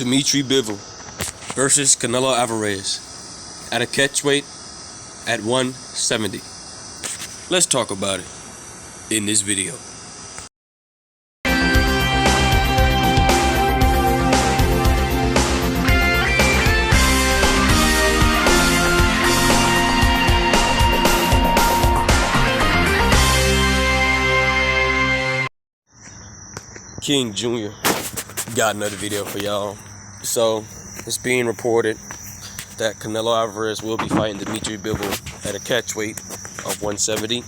Dmitry Bivol versus Canelo Alvarez at a catchweight at 170. Let's talk about it in this video. King Jr. got another video for y'all. So it's being reported that Canelo Alvarez will be fighting Dmitry Bivol at a catchweight of 170.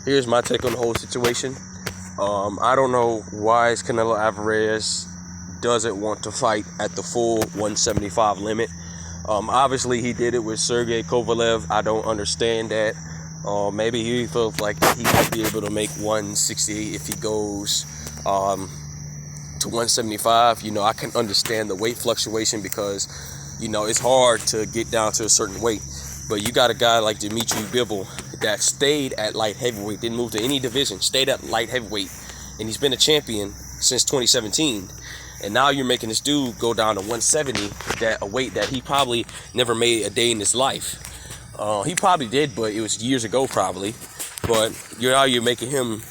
Here's my take on the whole situation. I don't know why Canelo Alvarez doesn't want to fight at the full 175 limit. Obviously he did it with Sergey Kovalev. I don't understand that. Maybe he feels like he might be able to make 168 if he goes to 175. You know, I can understand the weight fluctuation because, you know, it's hard to get down to a certain weight. But you got a guy like Dmitry Bivol that stayed at light heavyweight, didn't move to any division, stayed at light heavyweight, and he's been a champion since 2017. And now you're making this dude go down to 170, that a weight that he probably never made a day in his life. He probably did, but it was years ago probably. But you're making him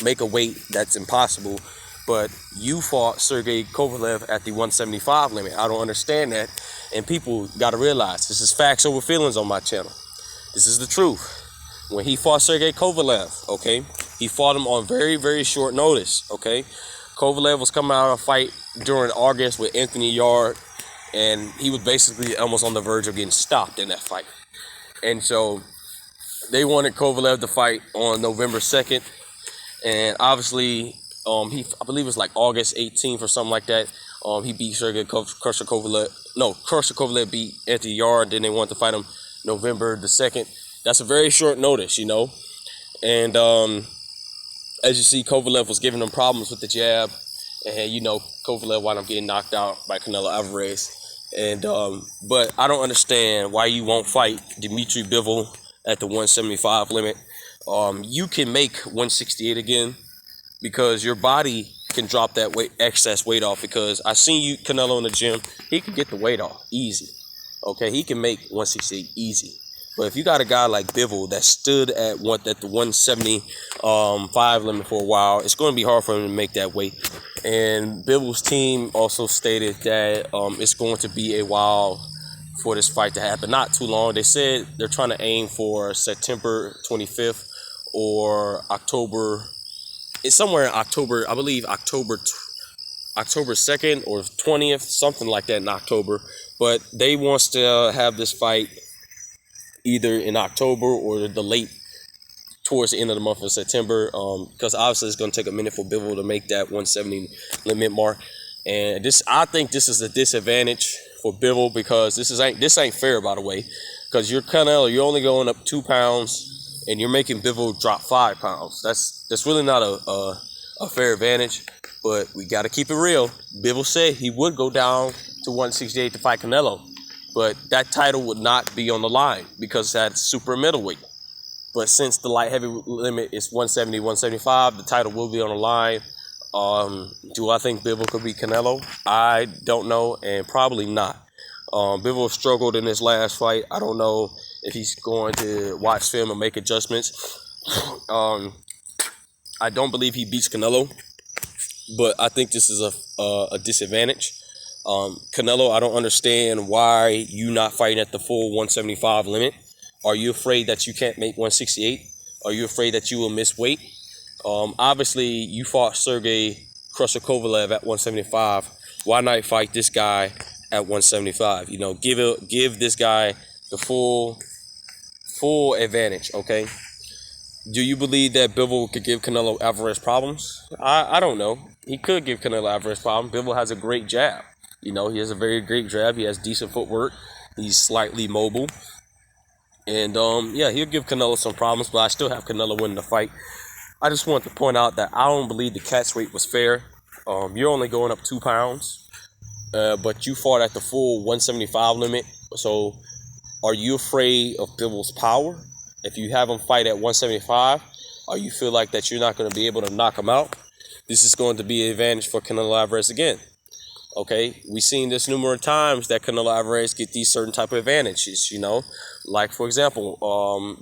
make a weight that's impossible. But you fought Sergey Kovalev at the 175 limit. I don't understand that. And people got to realize this is facts over feelings on my channel. This is the truth. When he fought Sergey Kovalev, okay, he fought him on very, very short notice, okay? Kovalev was coming out of a fight during August with Anthony Yarde, and he was basically almost on the verge of getting stopped in that fight. And so they wanted Kovalev to fight on November 2nd. And obviously, I believe it was like August 18th or something like that. He beat Sergey Crusher Kovalev. No, Crusher Kovalev beat Anthony Yarde. Then they wanted to fight him November the 2nd. That's a very short notice, you know. And as you see, Kovalev was giving him problems with the jab. And, you know, Kovalev wound up getting knocked out by Canelo Alvarez. And but I don't understand why you won't fight Dmitry Bivol at the 175 limit. You can make 168 again, because your body can drop that excess weight off. Because I seen you, Canelo, in the gym, he can get the weight off easy. Okay, he can make 168 easy. But if you got a guy like Bivol that stood at the 175 limit for a while, it's going to be hard for him to make that weight. And Bivol's team also stated that it's going to be a while for this fight to happen. Not too long. They said they're trying to aim for September 25th or October. It's somewhere in October, I believe October 2nd or 20th, something like that in October. But they wants to have this fight either in October or towards the end of the month of September, because obviously it's going to take a minute for Bivol to make that 170 limit mark. And I think this is a disadvantage for Bivol, because this ain't fair, by the way, because you're Canelo, you're only going up 2 pounds. And you're making Bivol drop 5 pounds. That's really not a fair advantage. But we got to keep it real. Bivol said he would go down to 168 to fight Canelo. But that title would not be on the line because that's super middleweight. But since the light heavy limit is 170, 175, the title will be on the line. Do I think Bivol could beat Canelo? I don't know, and probably not. Bivol struggled in his last fight. I don't know if he's going to watch film and make adjustments. I don't believe he beats Canelo, but I think this is a disadvantage. Canelo, I don't understand why you not fighting at the full 175 limit. Are you afraid that you can't make 168? Are you afraid that you will miss weight? Obviously, you fought Sergey Crusher Kovalev at 175. Why not fight this guy at 175? You know, give this guy the full advantage, okay? Do you believe that Bivol could give Canelo Alvarez problems? I don't know. He could give Canelo Alvarez problems. Bivol has a great jab. You know, he has a very great jab. He has decent footwork. He's slightly mobile. And, yeah, he'll give Canelo some problems, but I still have Canelo winning the fight. I just want to point out that I don't believe the catchweight was fair. You're only going up 2 pounds, but you fought at the full 175 limit. So are you afraid of Bivol's power? If you have him fight at 175, or you feel like that you're not going to be able to knock him out, this is going to be an advantage for Canelo Alvarez again. Okay, we've seen this numerous times that Canelo Alvarez get these certain type of advantages, you know. Like, for example,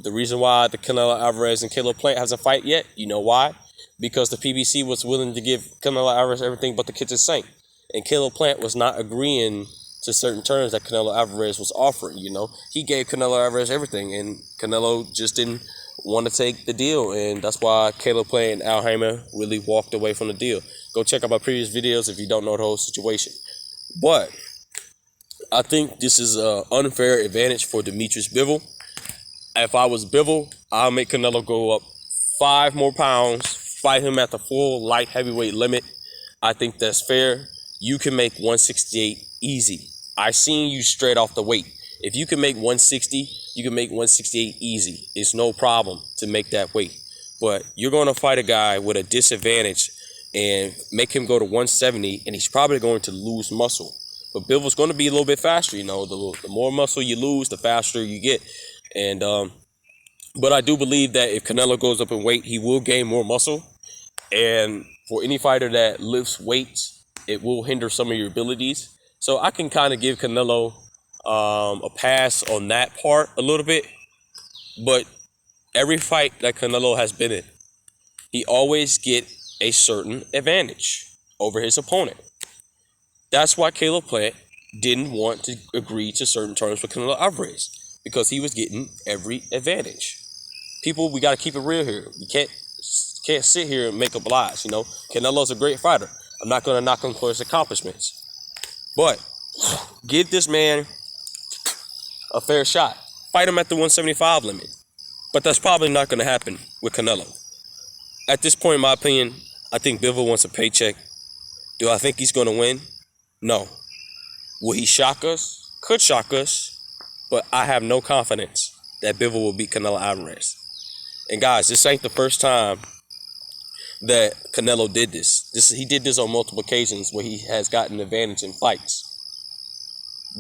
the reason why the Canelo Alvarez and Caleb Plant hasn't fight yet, you know why? Because the PBC was willing to give Canelo Alvarez everything but the kitchen sink. And Caleb Plant was not agreeing to certain terms that Canelo Alvarez was offering, you know. He gave Canelo Alvarez everything, and Canelo just didn't want to take the deal. And that's why Caleb Plant and Al Haymon really walked away from the deal. Go check out my previous videos if you don't know the whole situation. But I think this is an unfair advantage for Dmitry Bivol. If I was Bivol, I'll make Canelo go up 5 more pounds, fight him at the full light heavyweight limit. I think that's fair. You can make 168 easy. I seen you straight off the weight. If you can make 160, you can make 168 easy. It's no problem to make that weight. But you're going to fight a guy with a disadvantage and make him go to 170, and he's probably going to lose muscle. But Bivol's going to be a little bit faster, you know. The more muscle you lose, the faster you get. And but I do believe that if Canelo goes up in weight, he will gain more muscle. And for any fighter that lifts weights, it will hinder some of your abilities. So I can kind of give Canelo a pass on that part a little bit. But every fight that Canelo has been in, he always get a certain advantage over his opponent. That's why Caleb Plant didn't want to agree to certain terms with Canelo Alvarez, because he was getting every advantage. People, we got to keep it real here. We can't sit here and make up lies, you know. Canelo's a great fighter. I'm not going to knock him for his accomplishments. But give this man a fair shot. Fight him at the 175 limit. But that's probably not going to happen with Canelo. At this point, in my opinion, I think Bivol wants a paycheck. Do I think he's going to win? No. Will he shock us? Could shock us. But I have no confidence that Bivol will beat Canelo Alvarez. And guys, this ain't the first time that Canelo did this. He did this on multiple occasions where he has gotten an advantage in fights.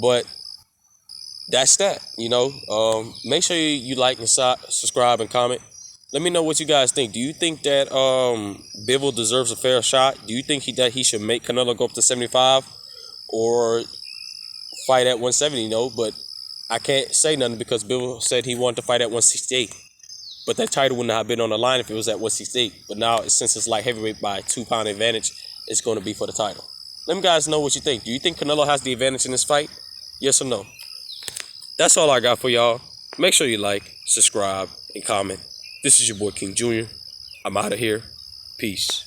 But that's that, you know. Make sure you like and subscribe and comment. Let me know what you guys think. Do you think that Bivol deserves a fair shot? Do you think that he should make Canelo go up to 75 or fight at 170? No, but I can't say nothing because Bivol said he wanted to fight at 168. But that title would not have been on the line if it was at 168. But now, since it's light heavyweight by a 2-pound advantage, it's going to be for the title. Let me guys know what you think. Do you think Canelo has the advantage in this fight? Yes or no? That's all I got for y'all. Make sure you like, subscribe, and comment. This is your boy King Jr. I'm out of here. Peace.